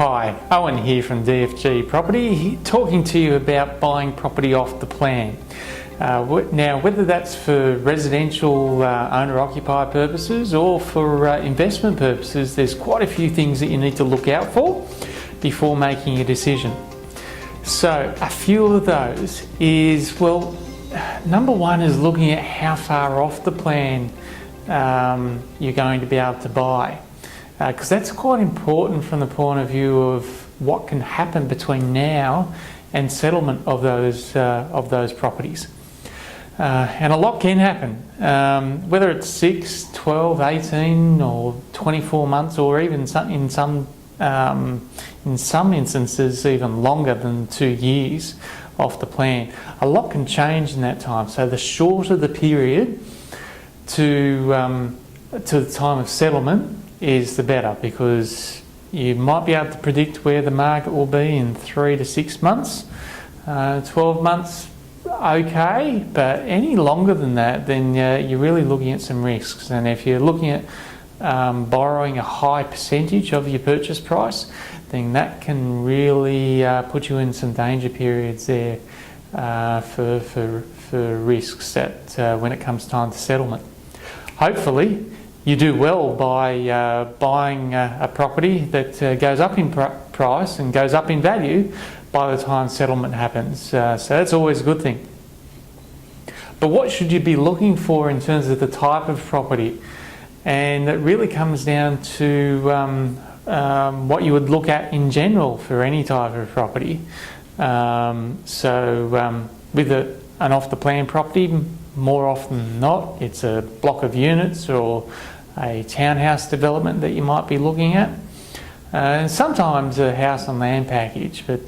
Hi, Owen here from DFG Property, talking to you about buying property off the plan. Now, whether that's for residential owner-occupier purposes or for investment purposes, there's quite a few things that you need to look out for before making a decision. So a few of those is, well, number one is looking at how far off the plan you're going to be able to buy. Because that's quite important from the point of view of what can happen between now and settlement of those properties. And a lot can happen, whether it's 6, 12, 18 or 24 months, or even in some instances even longer than 2 years off the plan. A lot can change in that time, so the shorter the period to the time of settlement is the better, because you might be able to predict where the market will be in 3 to 6 months. 12 months, okay, but any longer than that, then you're really looking at some risks. And if you're looking at borrowing a high percentage of your purchase price, then that can really put you in some danger periods there for risks that when it comes time to settlement. Hopefully you do well by buying a property that goes up in price and goes up in value by the time settlement happens. So that's always a good thing. But what should you be looking for in terms of the type of property? And it really comes down to what you would look at in general for any type of property. With an off-the-plan property, more often than not, it's a block of units or a townhouse development that you might be looking at. And sometimes a house and land package, but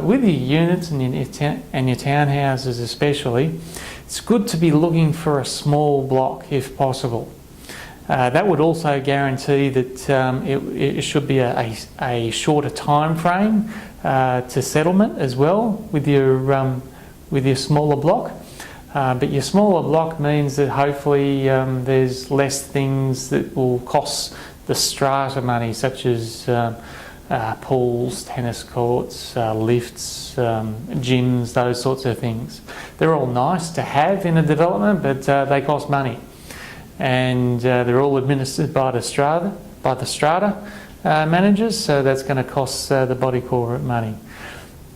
with your units and your townhouses especially, it's good to be looking for a small block if possible. That would also guarantee that it should be a shorter time frame to settlement as well with your smaller block. But your smaller block means that hopefully there's less things that will cost the strata money, such as pools, tennis courts, lifts, gyms, those sorts of things. They're all nice to have in a development, but they cost money. And they're all administered by the strata managers, so that's going to cost the body corporate money.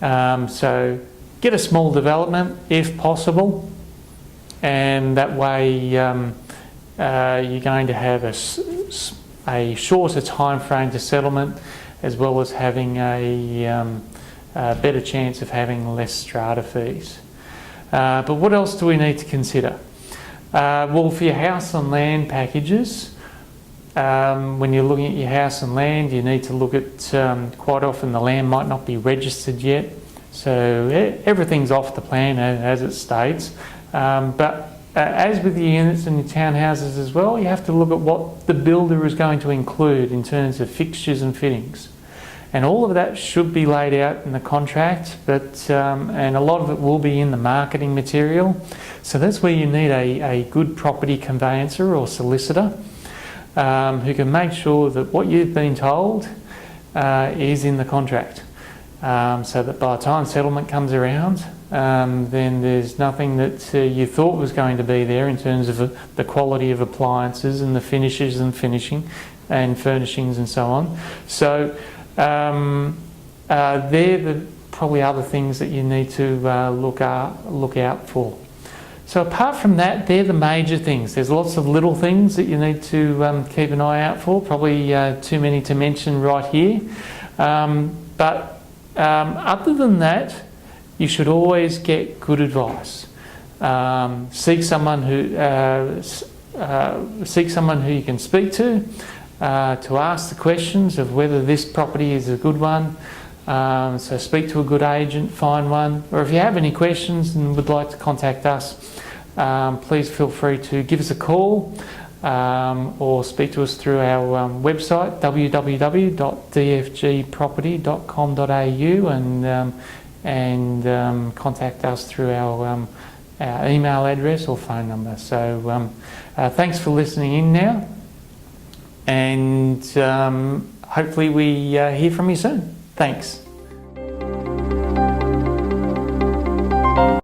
So get a small development if possible, and that way you're going to have a shorter time frame to settlement, as well as having a better chance of having less strata fees. But what else do we need to consider? Well, for your house and land packages, when you're looking at your house and land, you need to look at, quite often the land might not be registered yet, so everything's off the plan as it states. But as with your units and your townhouses as well, you have to look at what the builder is going to include in terms of fixtures and fittings. And all of that should be laid out in the contract, but and a lot of it will be in the marketing material. So that's where you need a good property conveyancer or solicitor who can make sure that what you've been told is in the contract. So that by the time settlement comes around, then there's nothing that you thought was going to be there in terms of the quality of appliances and the finishes and finishing and furnishings and so on. So they're the probably other things that you need to look out for. So apart from that, they're the major things. There's lots of little things that you need to keep an eye out for, probably too many to mention right here. But other than that, you should always get good advice. Seek someone who you can speak to ask the questions of whether this property is a good one. So speak to a good agent, find one. Or if you have any questions and would like to contact us, please feel free to give us a call or speak to us through our website, www.dfgproperty.com.au, and contact us through our email address or phone number. So thanks for listening in now, and hopefully we hear from you soon. Thanks.